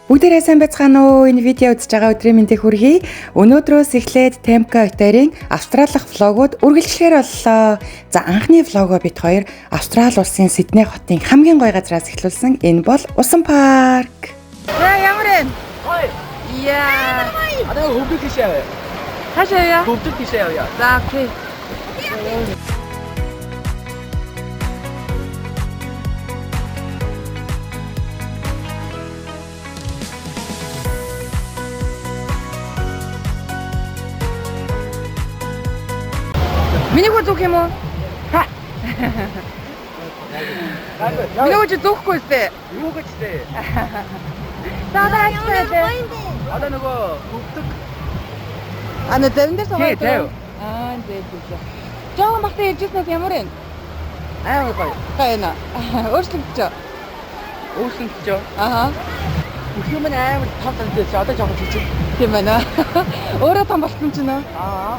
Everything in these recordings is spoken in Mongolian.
Бүгдээрээ сайн байцгаана уу? Энэ видео үзэж байгаа өдрийн мэндийг хүргэе. Өнөөдрөөс эхлээд Темка Отерийн австралих влогууд үргэлжлэхээр боллоо. За анхны влогоо бид хоёр Австрали улсын Сидней хотын хамгийн гоё газраас эхлүүлсэн. Энэ бол Усан парк. Ямар вэ? Ой. Яа. Одоо хөвдөг тийшээ. Хашаа яа. Хөвдөг тийшээ явъя. За окей. Миний хөө зүг юм уу? Ха. Миний хөө зүггүй дээ. Юу гэж дээ? Садаачтай. Одоо нөгөө хөвдөг. Ана дэвэн дээр суугаад. Тэв. Дээ. Жоо махтай иржсэн ямар вэ? Аа гоё. Гайна. Өөрчлөгдөж. Өөрчлөгдөж. Аха. Бүх юм амар тав тань одоо жоохон жижиг. Тийм байна. Өөрөө том болсон ч нөө. Аа.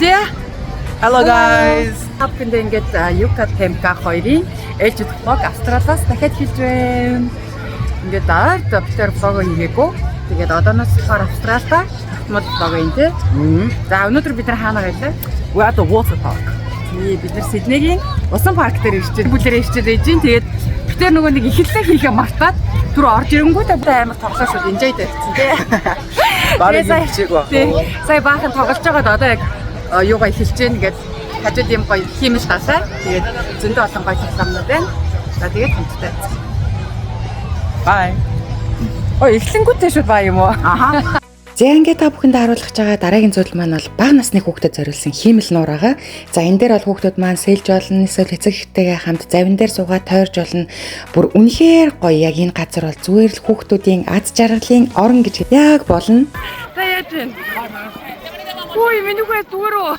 За. Hello guys. Хапкэнд ингээд Юка Темка хоёрын ээлжид влог Австралиас дахиад хийж байна. Ингээд ард битэр влог хийгээгүй. Тэгээд одооноос болохоор Австралиа автомат влог юм тий. За өнөөдөр бид нар хаана байлаа? We at the water park. Бид нар Сиднейгийн усан парк дээр ирж байна. Бүлэрээ ирж байна. Тэгээд битэр нөгөө нэг ихэллээ хийхээ мартаад түр орж ирэнгүүт амар тоглоо шууд enjoy дээрсэн тий. Бараг юм хичээг баг. Сая баахан тоглож байгаад одоо яг юугаа эхэлж гэн гээд хажууд юм гоё хиймэл гасаа. Тэгээд зөндөө олон гоё тоглоомнууд байна. За тэгээд хамтдаа. Bye. Ой эхлэнгүүтээ шууд баа юм уу? Аха. За ингээд та бүхэнд харуулж байгаа дараагийн зүйл маань бол бага насны хүүхдэд зориулсан хиймэл нуур байгаа. За энэ дээр бол хүүхдүүд маань сэлж болно, эсвэл эцэг эхтэйгээ хамт завин дээр суугаад тойрж болно. Бүр үнэхээр гоё. Яг энэ газар бол зүгээр л хүүхдүүдийн аз жаргалын орон гэж яг болно. За яаж вэ? Ой миний хөө зүгээр үү?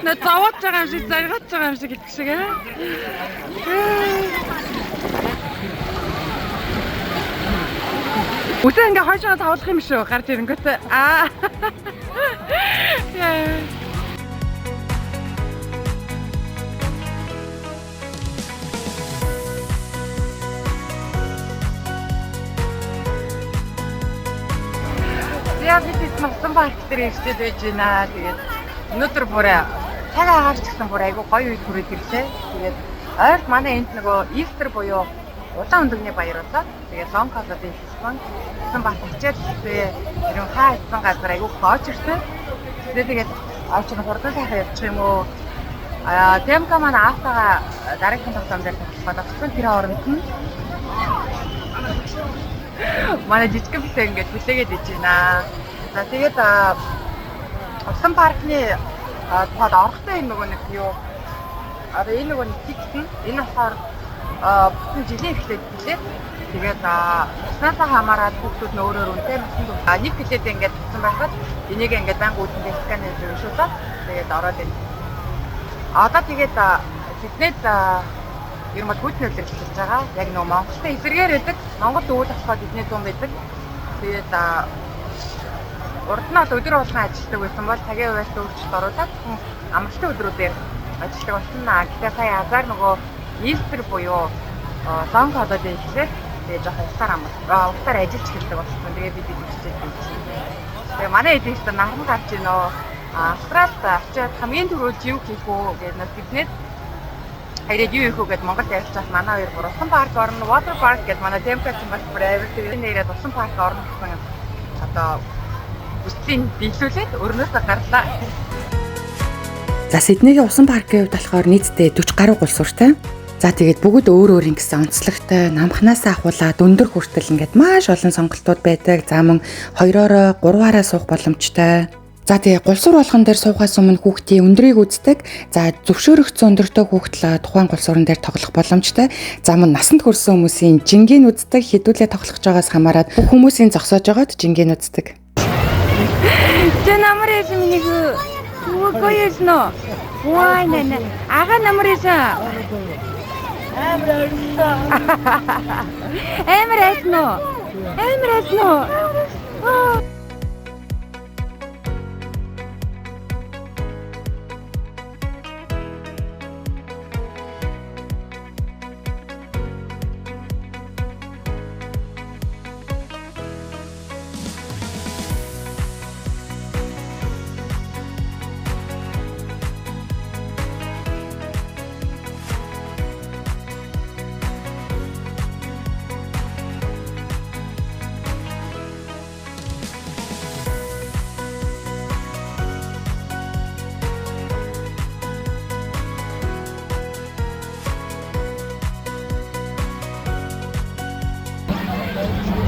На заваад байгаа юм шиг заргаж байгаа юм шиг гэдэг шиг аа. Үгүй ингээ хойшоо тавуулах юм шүү. Гарч ирэнгүүт аа. Яа. Яг бид усан парк дээр ирчээд байж байна. Тэгээд өнөөдөр бүр цаг агаарч гисэн бүр айгу гоё үед хүрээд ирлээ. Тэгээд ойрт манай энд нөгөө Easter буюу улаан өндөгний баяр болоод тэгээд Long Holiday хийсэн. Усан парк очиад ирсэн. Ерөн хаа исэн газар айгу гоож ирсэн. Тэгээд очиж хурдан сайхан явчих юм уу? Темка маань аавтайгаа дараагийн тоглоом дээр тоглох болсон. Тэр хооронд нь манай жижиг битээ ингээд хүлээгээд иж байна. За тэгээд усан паркны тухайд орохтой юм нөгөө нэг юу одоо энэ нөгөө нэг тикт нь энэ болохоор бүтэн жилийн эхлээд билээ. Тэгээд уснасаа хамаараад хүүхдүүд нь өөрөөр үнэтэй насан нэг жилээд ингээд усан байхад энийг ингээд банк үүдэндээ сканер зөвшөөрлөө. Тэгээд ороод ин. Одоо тэгээд Сиднейд ер нь гүйцэн үйлдвэрлэж байгаа. Яг нөгөө Монголтай эсэргээр байдаг. Монгол өвөл асгаад эдний зүүн байдаг. Тэгээд урд нь өдөр болгон ажилладаг байсан бол цагийн хувьд өөрчлөлт оруулаад амралтын өдрүүдээр ажилладаг болсон. Гэхдээ сая азар нөгөө Easter буюу Long Holiday гэхлээр тэгээд жоохон усаар усаар ажиллаж эхэлдэг болсон. Тэгээд бид хичээж байна. Тэгээд манай эдгээс наран гарч ийнө. Австралид очиад хамгийн түрүү юу хийх үү гэдэг нь Сиднейд хайрыг юу их үгээд Монгол ярьж байгаа манай хоёр бүр усан парк орно, water park гэдэг манай Темпчн бас private нэрээд усан парк орно гэсэн одоо бүсийн биелүүлээд өрнөөсөө гарлаа. За Сиднейгийн усан паркийн хувьд болохоор нийтдээ 40 гаруй гол суртай. За тэгээд бүгд өөр өөр ингэсэн онцлогтой, намхнаас ахуулаад өндөр хүртэл ингээд маш олон сонголтууд байдаг. За мөн 2-ороо 3-аараа суух боломжтой. За тэгээ гулсуур болгон дээр суухаас өмнө хүүхдийн өндрийг үздэг. За зөвшөөрөгдсөн өндөртэй хүүхдэл тухайн гулсуурн дээр тоглох боломжтой. За мөн насанд хүрсэн хүмүүсийн жингийн үздэг, хэдүүлээ тоглох жагаас хамаарат бүх хүмүүсийн зогсоож байгаад жингийн үздэг. Тэ намар яасан миний хөө. Юу гоёс нөө. Вай нэ. Ага намар яасан. Эмрэс нөө.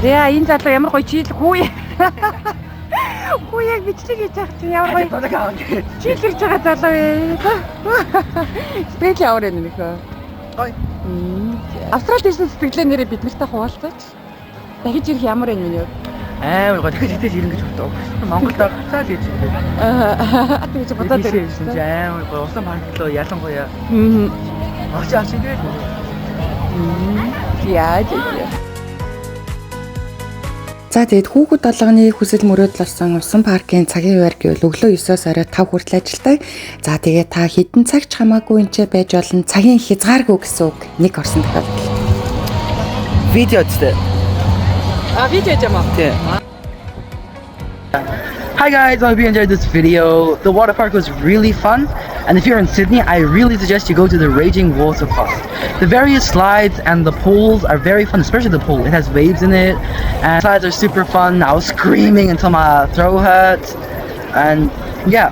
Яа энэ залуу ямар гоё чийл хүү. Хүү яг бичлэг хийж байгаа чинь ямар гоё. Чийл хийж байгаа залуу ээ. Спейл яваар байна нөхөө. Гоё. Австрали дэсэн сэтгэлээ нэрээ бид нартай хуваалцаач. Дахиж ирэх ямар байна миний? Амар гоё. Дахиж идэж ирэн гэж боддог. Монголд цаа л гэж. Тэгэж бодоод ирсэн чи амар гоё. Усан парклоо ялангуяа. Очиж ирээд. Яаж За тэгээд хүүхэд толгоны хүсэл мөрөөдөл болсон усан паркын цагийн хуваар гэвэл өглөө 9-оос орой 5 хүртэл ажилладаг. За тэгээд та хэдэн цаг ч хамаагүй энэ байж болно. Цагийн хязгааргүй гэсэн үг нэг орсон тохиолдол. Видео үзтээ. видео жамаа. Yeah. Hi guys, I hope you enjoyed this video. The water park was really fun, and if you're in Sydney, I really suggest you go to the Raging Water Park. The various slides and the pools are very fun, especially the pool. It has waves in it, and slides are super fun. I was screaming until my throat hurt, and yeah.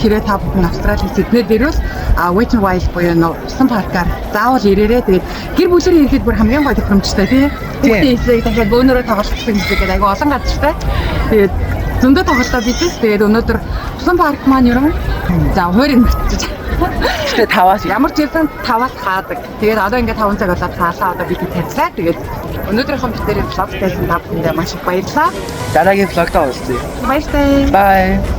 Хэрэг та бүхэн Австрали Сиднейд ирвэл Wet n Wild буюу усан паркаар заавал ирээрээ. Тэгээд гэр бүлээр ирэхэд бүр хамгийн гоё тохиромжтой тий. Хүүхдийн эсрэг дахиад бөөнөрөө тоглолцсон гэдэг айгу олон газартай. Тэгээд зөндөө тоглолтоо бидээс. Тэгээд өнөөдөр усан парк маань ерөн за 20 минут. Тэгээ 5-аас Ямар ч юм 5-аас хаадаг. Тэгээд одоо ингээд 5 цаг болоод хаалаа одоо бид тавьлаа. Тэгээд өнөөдрийнхөө битэрийн vlog гэсэн та бүхэндээ маш их баярлалаа. дараагийн vlog-д уулзъя. Баярлалаа. Bye.